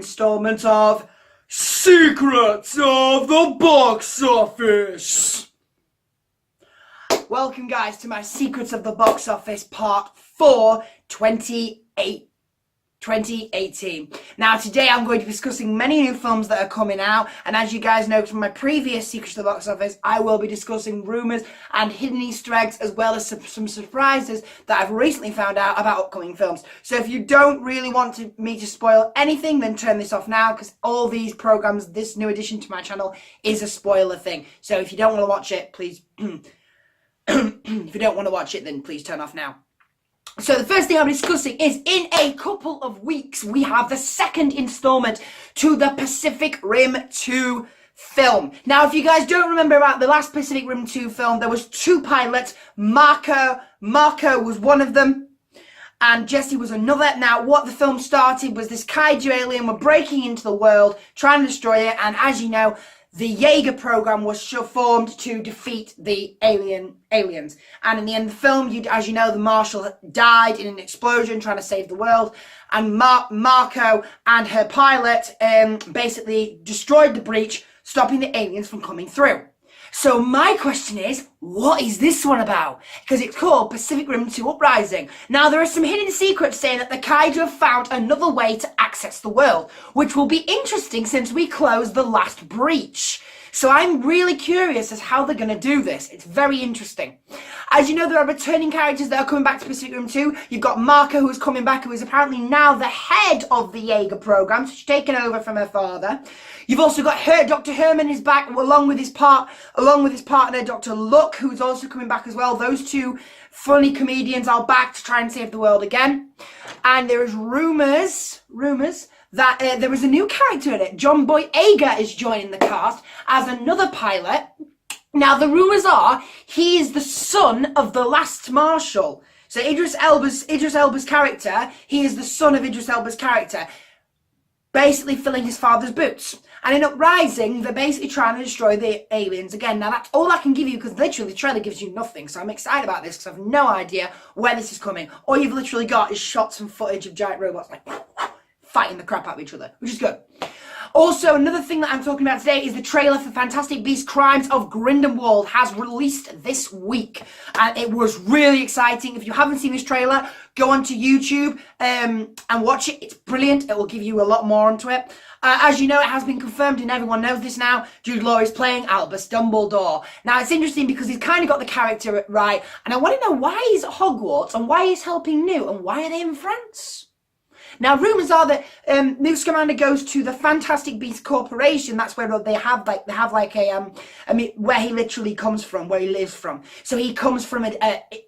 installment of Secrets of the Box Office. Welcome guys to my Secrets of the Box Office Part 4 2018. Now today I'm going to be discussing many new films that are coming out, and as you guys know from my previous Secrets of the Box Office, I will be discussing rumours and hidden Easter eggs as well as some surprises that I've recently found out about upcoming films. So if you don't really want me to spoil anything, then turn this off now, because all these programs, this new addition to my channel, is a spoiler thing. So if you don't want to watch it, please if you don't want to watch it, then please turn off now. So the first thing I'm discussing is, in a couple of weeks, we have the second installment to the Pacific Rim 2 film. Now, if you guys don't remember about the last Pacific Rim 2 film, there was two pilots. Marco was one of them, and Jesse was another. Now, what the film started was this kaiju alien were breaking into the world, trying to destroy it, and as you know, the Jaeger program was formed to defeat the aliens. And in the end of the film, as you know, the Marshal died in an explosion trying to save the world. And Marco and her pilot basically destroyed the breach, stopping the aliens from coming through. So my question is, what is this one about? Because it's called Pacific Rim 2 Uprising. Now, there are some hidden secrets saying that the kaiju have found another way to access the world, which will be interesting since we closed the last breach. So I'm really curious as how they're going to do this. It's very interesting. As you know, there are returning characters that are coming back to Pacific Rim 2. You've got Marco, who's coming back, who is apparently now the head of the Jaeger program. So she's taken over from her father. You've also got Dr. Herman is back, along with his partner, Dr. Luck, who's also coming back as well. Those two funny comedians are back to try and save the world again. And there is rumours that there is a new character in it. John Boyega is joining the cast as another pilot. Now, the rumours are he is the son of the last Marshal. So Idris Elba's character, he is the son of Idris Elba's character, basically filling his father's boots. And in Uprising, they're basically trying to destroy the aliens again. Now, that's all I can give you, because literally the trailer gives you nothing. So I'm excited about this, because I have no idea where this is coming. All you've literally got is shots and footage of giant robots like fighting the crap out of each other, which is good. Also, another thing that I'm talking about today is the trailer for Fantastic Beasts: Crimes of Grindelwald has released this week. And it was really exciting. If you haven't seen this trailer, go onto YouTube and watch it. It's brilliant. It will give you a lot more onto it. As you know, it has been confirmed, and everyone knows this now, Jude Law is playing Albus Dumbledore. Now, it's interesting because he's kind of got the character right, and I want to know why he's at Hogwarts, and why he's helping Newt, and why are they in France? Now, rumours are that Newt Scamander goes to the Fantastic Beasts Corporation. That's where they have like a where he literally comes from, where he lives from. So he comes from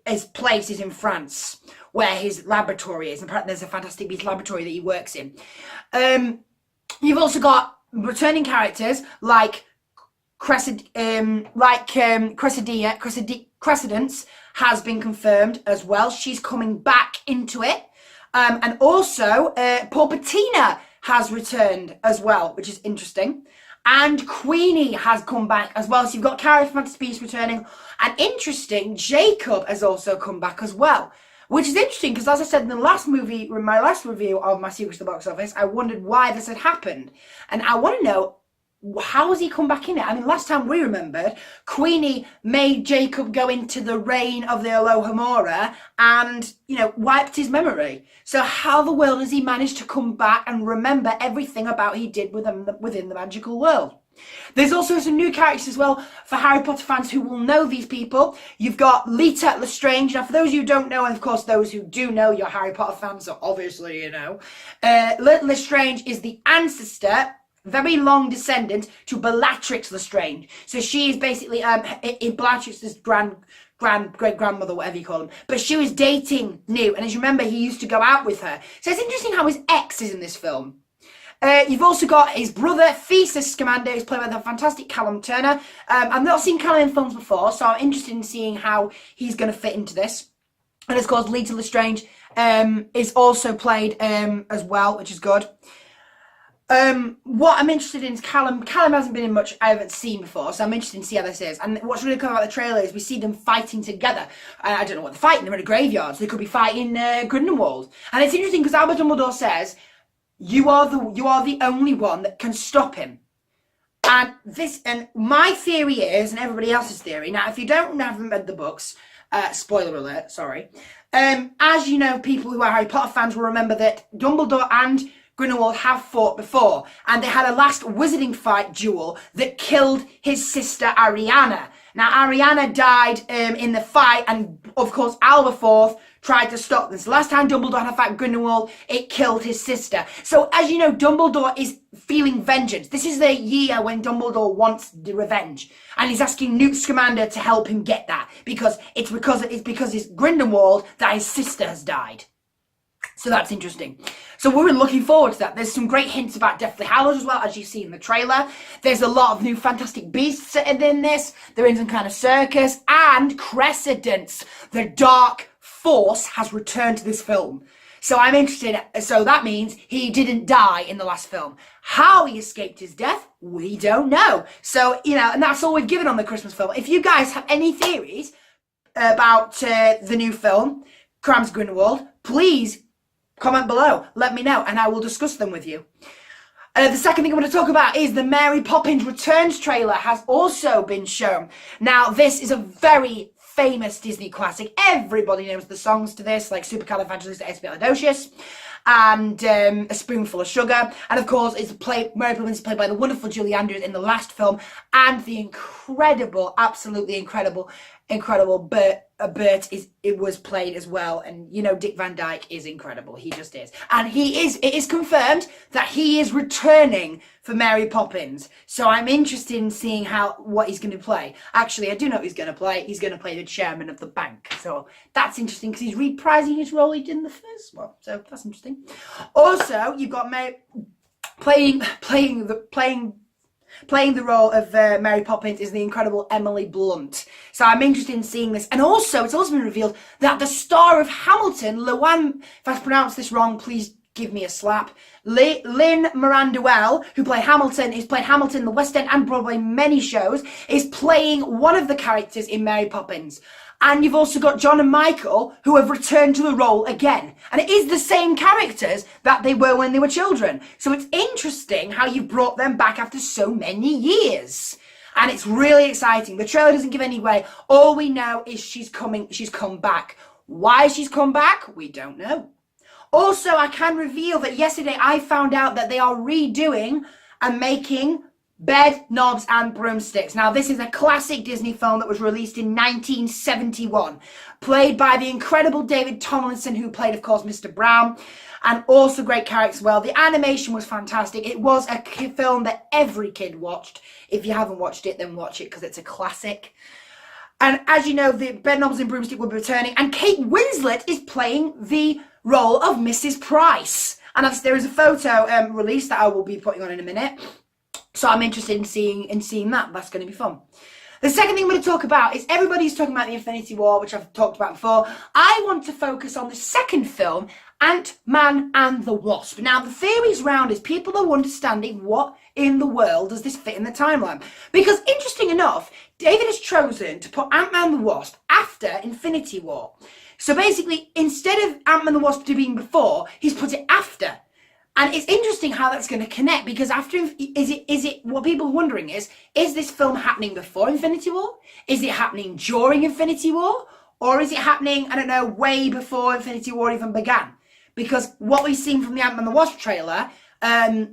his place is in France, where his laboratory is. And apparently there's a Fantastic Beasts laboratory that he works in. You've also got returning characters like Crescendence has been confirmed as well. She's coming back into it. And also, Palpatine has returned as well, which is interesting. And Queenie has come back as well. So you've got Carrie from Fantastic Beasts returning. And interesting, Jacob has also come back as well. Which is interesting, because as I said in the last movie, in my last review of my Secrets of the Box Office, I wondered why this had happened. And I want to know, how has he come back in it? I mean, last time we remembered, Queenie made Jacob go into the reign of the Alohomora and, you know, wiped his memory. So how the world has he managed to come back and remember everything about he did within the magical world? There's also some new characters as well for Harry Potter fans who will know these people. You've got Leta Lestrange. Now, for those who don't know, and of course those who do know, you're Harry Potter fans, so obviously you know. Leta Lestrange is the ancestor, very long descendant, to Bellatrix Lestrange. So she is basically Bellatrix's great-grandmother, whatever you call them. But she was dating Newt, and as you remember, he used to go out with her. So it's interesting how his ex is in this film. You've also got his brother, Theseus Scamander, who's played by the fantastic Callum Turner. I've not seen Callum in films before, so I'm interested in seeing how he's going to fit into this. And of course, Leta Lestrange is also played as well, which is good. What I'm interested in is Callum hasn't been in much I haven't seen before, so I'm interested to see how this is. And what's really cool about the trailer is we see them fighting together. I don't know what they're fighting, they're in a graveyard, so they could be fighting Grindelwald. And it's interesting because Albus Dumbledore says, You are the only one that can stop him. And my theory is, and everybody else's theory, now if you haven't read the books, spoiler alert, sorry, as you know, people who are Harry Potter fans will remember that Dumbledore and Grindelwald have fought before, and they had a last wizarding fight duel that killed his sister Ariana. Now, Ariana died in the fight, and of course, Aberforth tried to stop this. The last time Dumbledore had a fight with Grindelwald, it killed his sister. So, as you know, Dumbledore is feeling vengeance. This is the year when Dumbledore wants the revenge, and he's asking Newt Scamander to help him get that because it's Grindelwald that his sister has died. So that's interesting. So we're looking forward to that. There's some great hints about Deathly Hallows as well, as you see in the trailer. There's a lot of new Fantastic Beasts in this. They're in some kind of circus. And Crescendence, the Dark Force, has returned to this film. So I'm interested. So that means he didn't die in the last film. How he escaped his death, we don't know. So, and that's all we've given on the Christmas film. If you guys have any theories about the new film, Crimes of Grindelwald, please comment below, let me know, and I will discuss them with you. The second thing I'm going to talk about is the Mary Poppins Returns trailer has also been shown. Now, this is a very famous Disney classic. Everybody knows the songs to this, like Supercalifragilisticexpialidocious and A Spoonful of Sugar. And of course, Mary Poppins is played by the wonderful Julie Andrews in the last film, and the incredible, absolutely incredible Bert was played as well. And Dick Van Dyke is incredible. He just is. And it is confirmed that he is returning for Mary Poppins. So I'm interested in seeing what he's going to play. Actually, I do know what he's going to play. He's going to play the chairman of the bank. So that's interesting because he's reprising his role he did in the first one. So that's interesting. Also, you've got Mary playing the role of Mary Poppins is the incredible Emily Blunt. So I'm interested in seeing this. And also, it's also been revealed that the star of Hamilton, Luann, if I pronounce this wrong, please give me a slap. Lin-Manuel, who played Hamilton, who's played Hamilton in the West End and Broadway many shows, is playing one of the characters in Mary Poppins. And you've also got John and Michael, who have returned to the role again. And it is the same characters that they were when they were children. So it's interesting how you've brought them back after so many years. And it's really exciting. The trailer doesn't give any away. All we know is she's come back. Why she's come back, we don't know. Also, I can reveal that yesterday I found out that they are redoing and making Bed, Knobs and Broomsticks. Now, this is a classic Disney film that was released in 1971, played by the incredible David Tomlinson, who played, of course, Mr. Brown, and also great characters as well. The animation was fantastic. It was a film that every kid watched. If you haven't watched it, then watch it because it's a classic. And as you know, the Bed, Knobs and Broomstick will be returning, and Kate Winslet is playing the role of Mrs. Price. And there is a photo released that I will be putting on in a minute. So I'm interested in seeing that. That's going to be fun. The second thing I'm going to talk about is everybody's talking about the Infinity War, which I've talked about before. I want to focus on the second film, Ant-Man and the Wasp. Now, the theories round is people are understanding what in the world does this fit in the timeline. Because, interesting enough, David has chosen to put Ant-Man and the Wasp after Infinity War. So basically, instead of Ant-Man and the Wasp being before, he's put it after. And it's interesting how that's going to connect, because is it what people are wondering is this film happening before Infinity War? Is it happening during Infinity War? Or is it happening, I don't know, way before Infinity War even began? Because what we've seen from the Ant-Man and the Wasp trailer,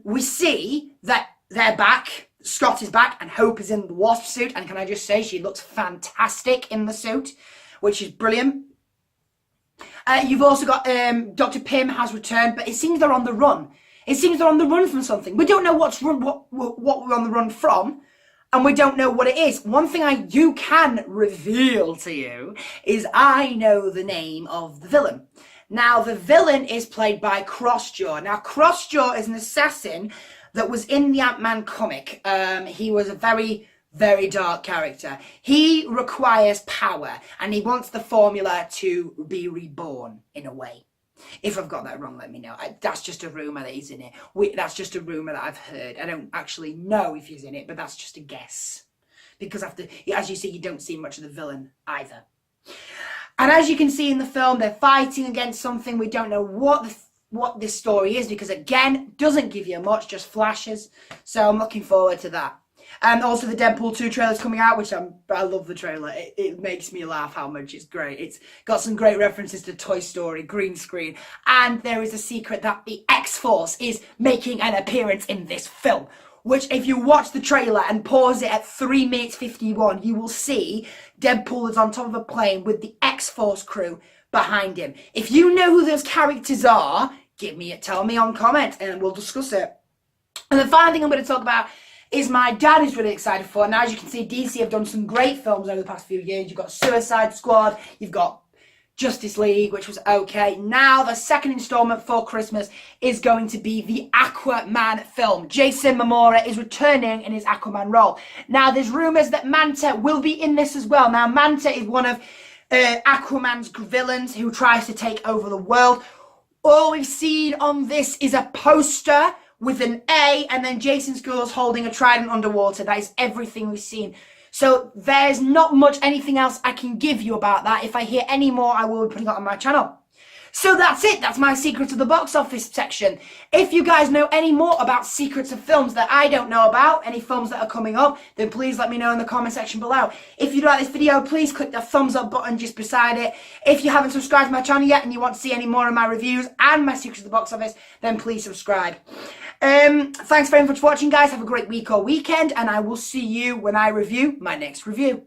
we see that they're back, Scott is back, and Hope is in the Wasp suit. And can I just say, she looks fantastic in the suit, which is brilliant. You've also got Dr. Pym has returned, but it seems they're on the run. It seems they're on the run from something. We don't know what we're on the run from, and we don't know what it is. One thing I can reveal to you is I know the name of the villain. Now, the villain is played by Crossjaw. Now, Crossjaw is an assassin that was in the Ant-Man comic. He was a very dark character. He requires power, and he wants the formula to be reborn in a way. If I've got that wrong, let me know. That's just a rumour that he's in it. That's just a rumour that I've heard. I don't actually know if he's in it, but that's just a guess. Because as you see, you don't see much of the villain either. And as you can see in the film, they're fighting against something. We don't know what what this story is, because again, doesn't give you much, just flashes. So I'm looking forward to that. And also the Deadpool 2 trailer's coming out, which I love the trailer. It makes me laugh how much it's great. It's got some great references to Toy Story, green screen. And there is a secret that the X-Force is making an appearance in this film, which if you watch the trailer and pause it at 3 minutes 51, you will see Deadpool is on top of a plane with the X-Force crew behind him. If you know who those characters are, tell me on comment and we'll discuss it. And the final thing I'm going to talk about is my dad is really excited for. Now, as you can see, DC have done some great films over the past few years. You've got Suicide Squad, you've got Justice League, which was okay. Now, the second installment for Christmas is going to be the Aquaman film. Jason Momoa is returning in his Aquaman role. Now, there's rumours that Manta will be in this as well. Now, Manta is one of Aquaman's villains who tries to take over the world. All we've seen on this is a poster with an A and then Jason Schools holding a trident underwater. That is everything we've seen. So there's not much anything else I can give you about that. If I hear any more, I will be putting it on my channel. So that's it. That's my secrets of the box office section. If you guys know any more about secrets of films that I don't know about, any films that are coming up, then please let me know in the comment section below. If you like this video, please click the thumbs up button just beside it. If you haven't subscribed to my channel yet and you want to see any more of my reviews and my secrets of the box office, then please subscribe. Thanks very much for watching, guys. Have a great week or weekend, and I will see you when I review my next review.